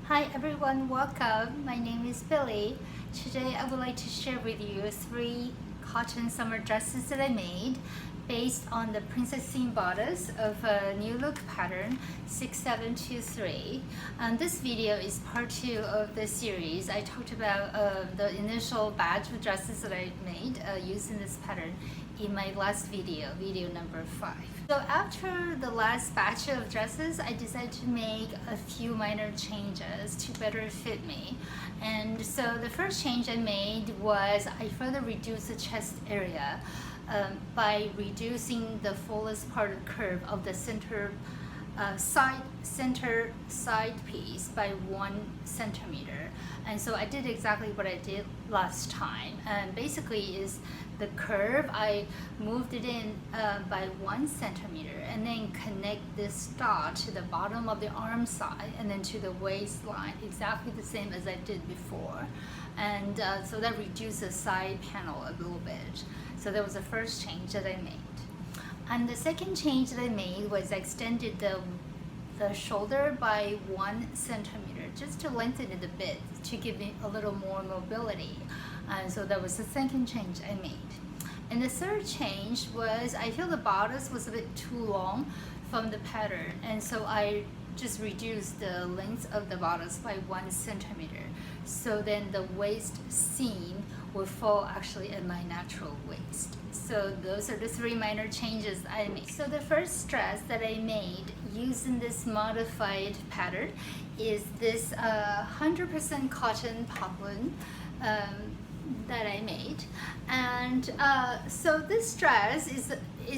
Hi everyone, welcome. My name is Billy. Today I would like to share with you 3 cotton summer dresses that I made based on the Princess Seam bodice of a new look pattern 6723. This video is part 2 of the series. I talked about the initial batch of dresses that I made using this pattern in my last video, video number 5. So after the last batch of dresses, I decided to make a few minor changes to better fit me. And so the first change I made was I further reduced the chest area by reducing the fullest part of curve of the center side piece by 1 centimeter. And so I did exactly what I did last time. And basically is the curve, I moved it in by 1 centimeter and then connect this dot to the bottom of the arm side and then to the waistline, exactly the same as I did before. And so that reduced the side panel a little bit. So that was the first change that I made. And the second change that I made was I extended the shoulder by 1 centimeter just to lengthen it a bit to give me a little more mobility. And so that was the second change I made. And the third change was I feel the bodice was a bit too long from the pattern, and so I just reduced the length of the bodice by 1 centimeter. So then the waist seam will fall actually at my natural waist. So those are the 3 minor changes I made. So the first dress that I made using this modified pattern is this 100% cotton poplin that I made. And so this dress is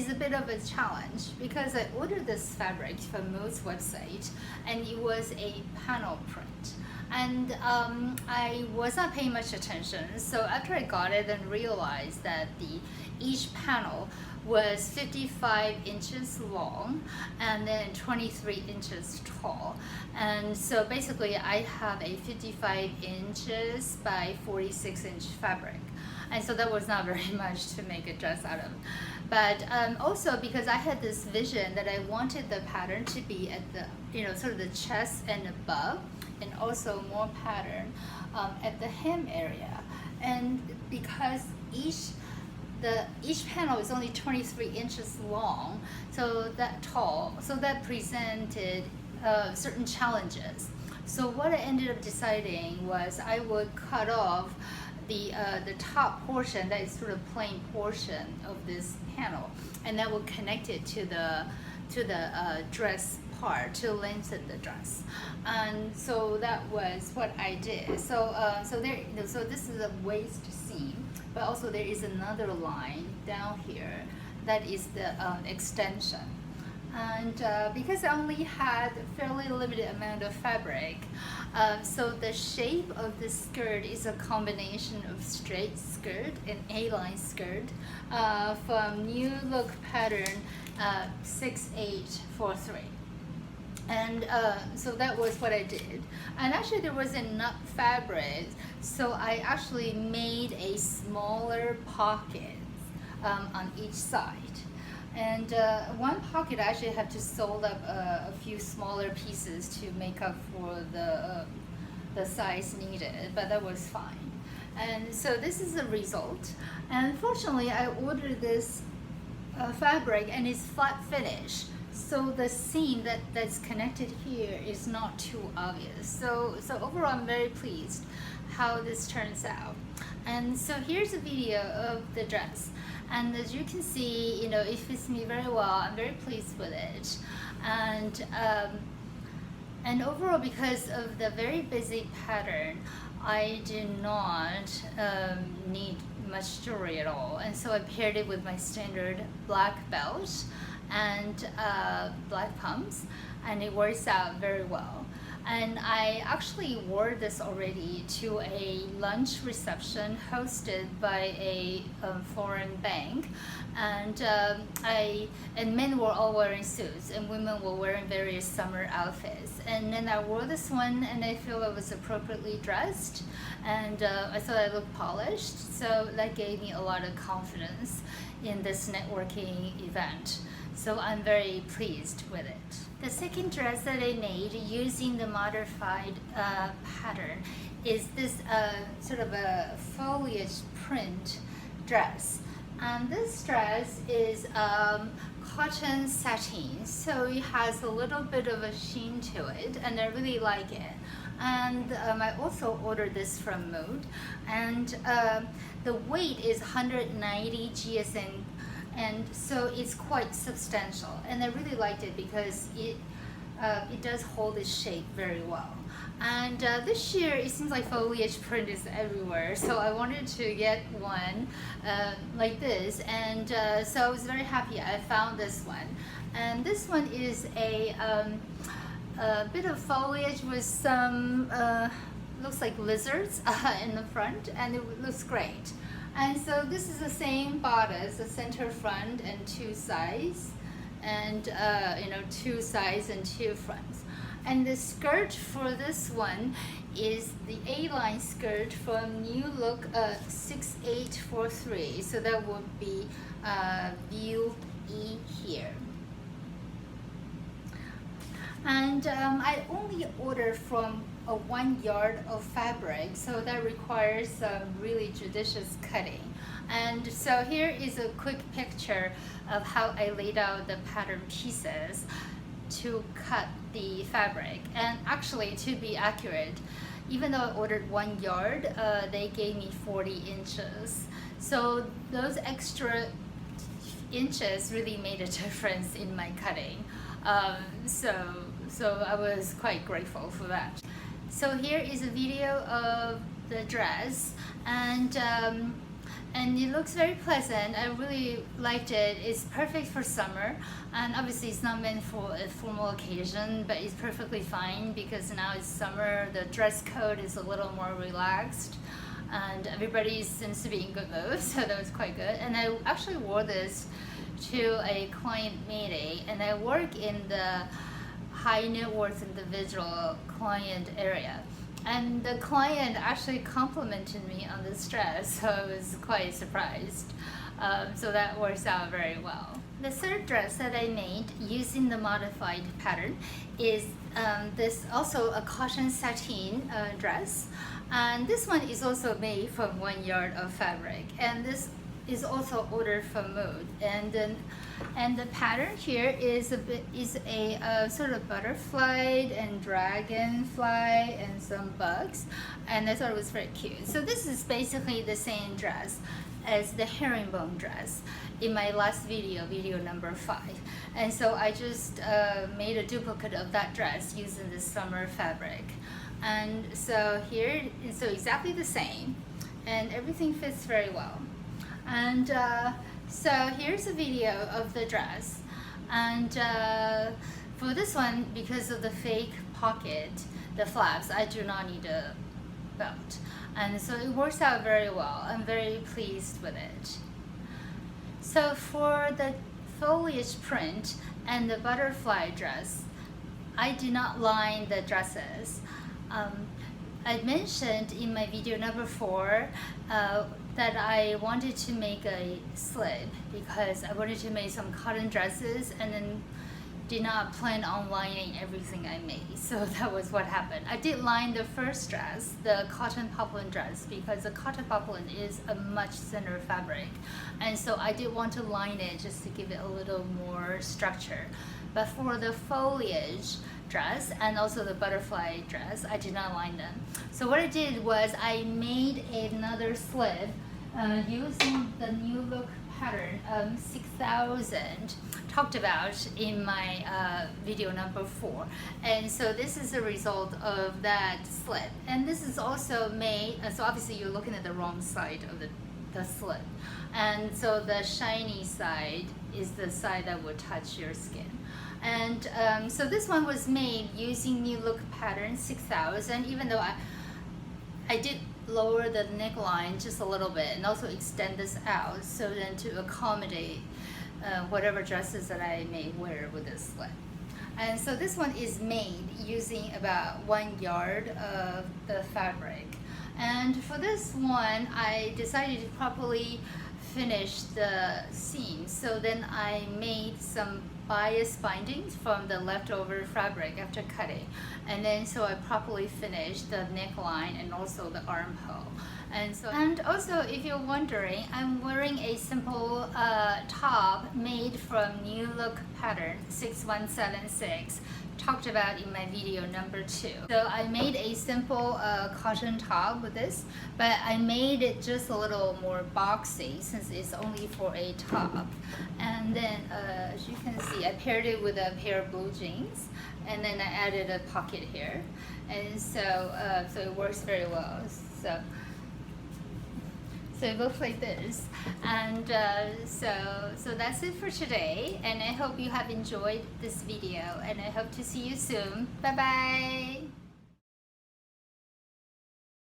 a bit of a challenge because I ordered this fabric from Mode's website and it was a panel print. And I was not paying much attention. So after I got it and realized that each panel was 55 inches long and then 23 inches tall. And so basically I have a 55 inches by 46 inch fabric. And so that was not very much to make a dress out of. But also because I had this vision that I wanted the pattern to be at the, sort of the chest and above, and also more pattern at the hem area. And because each panel is only 23 inches long, so that tall, so that presented certain challenges. So what I ended up deciding was I would cut off the top portion, that is sort of plain portion of this panel, and that would connect it to the dress part to lengthen the dress. And so that was what I did. So so this is a waist seam, but also there is another line down here that is the extension. And because I only had a fairly limited amount of fabric, so the shape of the skirt is a combination of straight skirt and A-line skirt from New Look pattern 6843. And so that was what I did. And actually there was enough fabric, so I actually made a smaller pocket on each side. And one pocket I actually have to sew up a few smaller pieces to make up for the size needed, but that was fine. And so this is the result. And fortunately I ordered this fabric and it's flat finish. So the seam that's connected here is not too obvious. So overall I'm very pleased how this turns out. And so here's a video of the dress. And as you can see, it fits me very well. I'm very pleased with it. And overall, because of the very busy pattern, I did not need much jewelry at all. And so I paired it with my standard black belt and black pumps, and it works out very well. And I actually wore this already to a lunch reception hosted by a foreign bank, and men were all wearing suits and women were wearing various summer outfits. And then I wore this one and I feel I was appropriately dressed, and I thought I looked polished, so that gave me a lot of confidence in this networking event. So I'm very pleased with it. The second dress that I made using the modified pattern is this sort of a foliage print dress. And this dress is cotton sateen, so it has a little bit of a sheen to it, and I really like it. And I also ordered this from Mood, and the weight is 190 GSM, and so it's quite substantial, and I really liked it because it does hold its shape very well. And this year it seems like foliage print is everywhere, so I wanted to get one like this, and so I was very happy I found this one. And this one is a bit of foliage with some looks like lizards in the front, and it looks great. And so this is the same bodice, the center front and two sides, and two sides and two fronts. And the skirt for this one is the A-line skirt from New Look 6843. So that would be view E here. And I only ordered from 1 yard of fabric, so that requires some really judicious cutting. And so here is a quick picture of how I laid out the pattern pieces to cut the fabric. And actually, to be accurate, even though I ordered 1 yard, they gave me 40 inches. So those extra inches really made a difference in my cutting. So I was quite grateful for that. So here is a video of the dress, and it looks very pleasant. I really liked it. It's perfect for summer, and obviously it's not meant for a formal occasion, but it's perfectly fine because now it's summer. The dress code is a little more relaxed, and everybody seems to be in good mood, so that was quite good. And I actually wore this to a client meeting, and I work in the high net worth individual client area, and the client actually complimented me on this dress, so I was quite surprised. So that works out very well. The third dress that I made using the modified pattern is this also a cotton sateen dress, and this one is also made from 1 yard of fabric, and this is also ordered from Mood. And the pattern here is a sort of butterfly and dragonfly and some bugs, and I thought it was very cute. So this is basically the same dress as the herringbone dress in my last video, video number 5. And so I just made a duplicate of that dress using this summer fabric. And so here, so exactly the same, and everything fits very well. And so here's a video of the dress, and for this one, because of the fake pocket, the flaps, I do not need a belt, and so it works out very well. I'm very pleased with it. So for the foliage print and the butterfly dress, I did not line the dresses. I mentioned in my video number 4 that I wanted to make a slip because I wanted to make some cotton dresses, and then did not plan on lining everything I made. So that was what happened. I did line the first dress, the cotton poplin dress, because the cotton poplin is a much thinner fabric, and so I did want to line it just to give it a little more structure. But for the foliage dress and also the butterfly dress, I did not line them. So what I did was I made another slip using the New Look pattern 6000 talked about in my video number 4. And so this is a result of that slip. And this is also made, so obviously you're looking at the wrong side of the slip. And so the shiny side is the side that would touch your skin. And so this one was made using New Look pattern 6000, even though I did lower the neckline just a little bit and also extend this out so then to accommodate whatever dresses that I may wear with this slip. And so this one is made using about 1 yard of the fabric. And for this one, I decided to properly finish the seam. So then I made some bias bindings from the leftover fabric after cutting, and then so I properly finished the neckline and also the armhole. And also, if you're wondering, I'm wearing a simple top made from New Look pattern 6176, talked about in my video number 2. So I made a simple cotton top with this, but I made it just a little more boxy since it's only for a top. And then as you can see, I paired it with a pair of blue jeans, and then I added a pocket here, and so it works very well. So it looks like this, and so that's it for today, and I hope you have enjoyed this video, and I hope to see you soon. Bye bye.